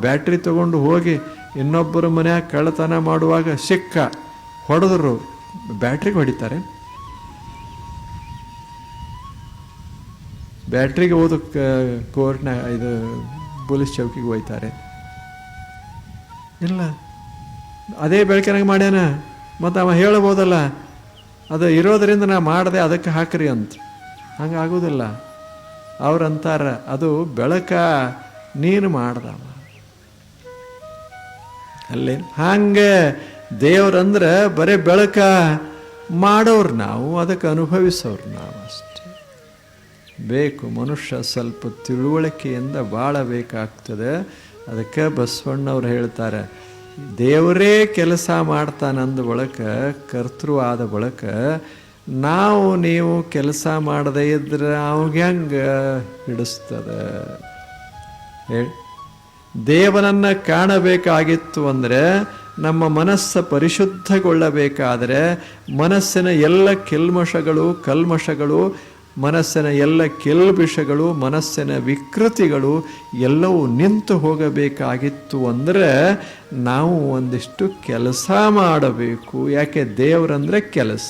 Battery ತಗೊಂಡು ಹೋಗಿ ಇನ್ನೊಬ್ಬರ ಮನ್ಯಾಗ ಕಳ್ಳತನ ಮಾಡುವಾಗ ಸಿಕ್ಕ ಹೊಡೆದ್ರು, ಬ್ಯಾಟ್ರಿಗೆ ಹೊಡಿತಾರೆ? ಬ್ಯಾಟ್ರಿಗೆ ಹೋದ ಕೋರ್ಟ್ನ ಇದು ಪೊಲೀಸ್ ಚೌಕಿಗೆ ಹೋಯ್ತಾರೆ? ಇಲ್ಲ. ಅದೇ ಬೆಳಕಿನಾಗ ಮಾಡ್ಯಾನ, ಮತ್ತು ಅವ ಹೇಳ್ಬೋದಲ್ಲ ಅದು ಇರೋದರಿಂದ ನಾ ಮಾಡಿದೆ ಅದಕ್ಕೆ ಹಾಕ್ರಿ ಅಂತ. ಹಂಗೆ ಆಗೋದಿಲ್ಲ. ಅವ್ರಂತಾರ ಅದು ಬೆಳಕ, ನೀನು ಮಾಡ್ದವ ಅಲ್ಲೇ. ಹಂಗೆ ದೇವ್ರಂದ್ರೆ ಬರೀ ಬೆಳಕ ಮಾಡೋರು ನಾವು, ಅದಕ್ಕೆ ಅನುಭವಿಸೋರು ನಾವು ಅಷ್ಟೇ. ಬೇಕು ಮನುಷ್ಯ ಸ್ವಲ್ಪ ತಿಳುವಳಿಕೆಯಿಂದ ಬಾಳಬೇಕಾಗ್ತದೆ. ಅದಕ್ಕೆ ಬಸವಣ್ಣವ್ರು ಹೇಳ್ತಾರೆ, ದೇವರೇ ಕೆಲಸ ಮಾಡ್ತಾನಂದ ಬಳಕ, ಕರ್ತೃ ಆದ ಬಳಕ ನಾವು ನೀವು ಕೆಲಸ ಮಾಡದೇ ಇದ್ರೆ ಅವಾಗ ಹೆಂಗೆ ಹಿಡಿಸ್ತದೆ ಹೇಳಿ? ದೇವನನ್ನು ಕಾಣಬೇಕಾಗಿತ್ತು ಅಂದರೆ ನಮ್ಮ ಮನಸ್ಸು ಪರಿಶುದ್ಧಗೊಳ್ಳಬೇಕಾದರೆ ಮನಸ್ಸಿನ ಎಲ್ಲ ಕಲ್ಮಶಗಳು, ಮನಸ್ಸಿನ ಎಲ್ಲ ಕೆಲ್ಬಿಷಗಳು, ಮನಸ್ಸಿನ ವಿಕೃತಿಗಳು ಎಲ್ಲವೂ ನಿಂತು ಹೋಗಬೇಕಾಗಿತ್ತು ಅಂದರೆ ನಾವು ಒಂದಿಷ್ಟು ಕೆಲಸ ಮಾಡಬೇಕು. ಯಾಕೆ? ದೇವರಂದರೆ ಕೆಲಸ.